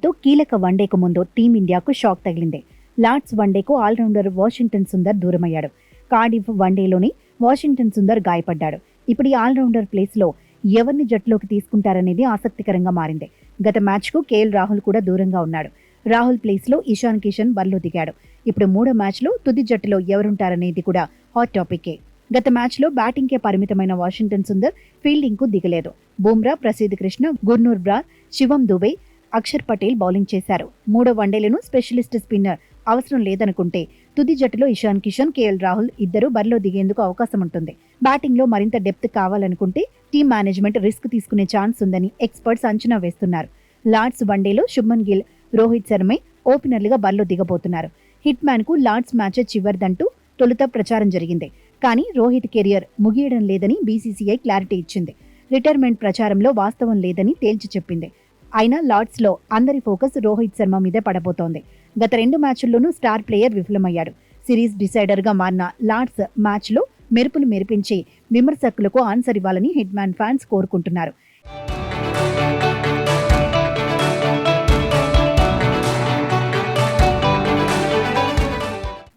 దీంతో కీలక వన్డేకు ముందు టీమిండియాకు షాక్ తగిలింది. లార్డ్స్ వన్డేకు ఆల్రౌండర్ వాషింగ్టన్ సుందర్ దూరమయ్యాడు. కార్డిఫ్ వన్డేలోనే వాషింగ్టన్ సుందర్ గాయపడ్డాడు. ఇప్పుడు ఈ ఆల్రౌండర్ ప్లేస్లో ఎవరిని జట్టులోకి తీసుకుంటారనేది ఆసక్తికరంగా మారింది. గత మ్యాచ్కు కేఎల్ రాహుల్ కూడా దూరంగా ఉన్నాడు. రాహుల్ ప్లేస్లో ఇషాన్ కిషన్ బరిలో దిగాడు. ఇప్పుడు మూడో మ్యాచ్లో తుది జట్టులో ఎవరుంటారనేది కూడా హాట్ టాపికే. గత మ్యాచ్లో బ్యాటింగ్కే పరిమితమైన వాషింగ్టన్ సుందర్ ఫీల్డింగ్కు దిగలేదు. బుమ్రా, ప్రసిద్ధ్ కృష్ణ, గుర్నూర్ బ్రార్, శివం దుబే, అక్షర్ పటేల్ బౌలింగ్ చేశారు. మూడో వన్డేలను స్పెషలిస్ట్ స్పిన్నర్ అవసరం లేదనుకుంటే తుది జట్టులో ఇషాన్ కిషన్, కేఎల్ రాహుల్ ఇద్దరు బరిలో దిగేందుకు అవకాశం ఉంటుంది. బ్యాటింగ్లో మరింత డెప్త్ కావాలనుకుంటే టీమ్ మేనేజ్మెంట్ రిస్క్ తీసుకునే ఛాన్స్ ఉందని ఎక్స్పర్ట్స్ అంచనా వేస్తున్నారు. లార్డ్స్ వన్డేలో శుభ్మన్ గిల్, రోహిత్ శర్మే ఓపెనర్లుగా బరిలో దిగబోతున్నారు. హిట్ మ్యాన్ కు లార్డ్స్ మ్యాచ్ చివరిదంటూ తొలుత ప్రచారం జరిగింది. కానీ రోహిత్ కెరియర్ ముగియడం లేదని బీసీసీఐ క్లారిటీ ఇచ్చింది. రిటైర్మెంట్ ప్రచారంలో వాస్తవం లేదని తేల్చి చెప్పింది. అయినా లార్డ్స్లో అందరి ఫోకస్ రోహిత్ శర్మ మీదే పడబోతోంది. గత 2 మ్యాచ్ల్లోనూ స్టార్ ప్లేయర్ విఫలమయ్యాడు. సిరీస్ డిసైడర్గా మారిన లార్డ్స్ మ్యాచ్లో మెరుపులు మెరిపించి విమర్శకులకు ఆన్సర్ ఇవ్వాలని హిట్ మ్యాన్ ఫ్యాన్స్ కోరుకుంటున్నారు.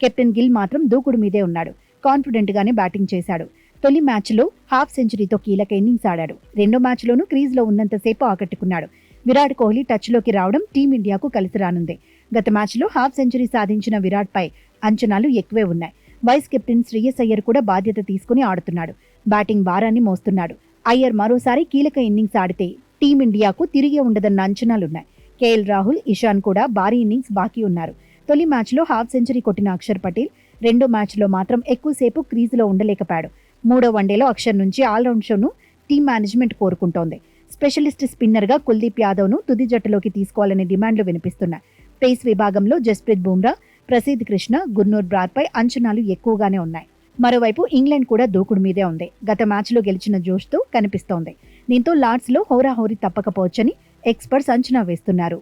కెప్టెన్ గిల్ మాత్రం దూకుడు మీదే ఉన్నాడు. కాన్ఫిడెంట్ గానే బ్యాటింగ్ చేశాడు. తొలి మ్యాచ్లో హాఫ్ సెంచరీతో కీలక ఇన్నింగ్స్ ఆడాడు. రెండో మ్యాచ్లోనూ క్రీజ్లో ఉన్నంతసేపు ఆకట్టుకున్నాడు. విరాట్ కోహ్లీ టచ్లోకి రావడం టీమిండియాకు కలిసి రానుంది. గత మ్యాచ్లో హాఫ్ సెంచరీ సాధించిన విరాట్పై అంచనాలు ఎక్కువే ఉన్నాయి. వైస్ కెప్టెన్ శ్రేయస్ అయ్యర్ కూడా బాధ్యత తీసుకుని ఆడుతున్నాడు. బ్యాటింగ్ భారాన్ని మోస్తున్నాడు. అయ్యర్ మరోసారి కీలక ఇన్నింగ్స్ ఆడితే టీమిండియాకు తిరిగే ఉండదన్న అంచనాలున్నాయి. కేఎల్ రాహుల్, ఇషాన్ కూడా భారీ ఇన్నింగ్స్ బాకీ ఉన్నారు. తొలి మ్యాచ్లో హాఫ్ సెంచరీ కొట్టిన అక్షర్ పటేల్ రెండో మ్యాచ్లో మాత్రం ఎక్కువసేపు క్రీజులో ఉండలేకపోయాడు. మూడో వన్డేలో అక్షర్ నుంచి ఆల్రౌండ్ షోను టీమ్ మేనేజ్మెంట్ కోరుకుంటోంది. స్పెషలిస్ట్ స్పిన్నర్గా కుల్దీప్ యాదవ్ను తుది జట్టులోకి తీసుకోవాలనే డిమాండ్లు వినిపిస్తున్నాయి. పేస్ విభాగంలో జస్ప్రీత్ బుమ్రా, ప్రసిద్ధ్ కృష్ణ, గుర్నూర్ బ్రార్పై అంచనాలు ఎక్కువగానే ఉన్నాయి. మరోవైపు ఇంగ్లాండ్ కూడా దూకుడు మీదే ఉంది. గత మ్యాచ్లో గెలిచిన జోష్తో కనిపిస్తోంది. దీంతో లార్డ్స్లో హోరాహోరీ తప్పకపోవచ్చని ఎక్స్పర్ట్స్ అంచనా వేస్తున్నారు.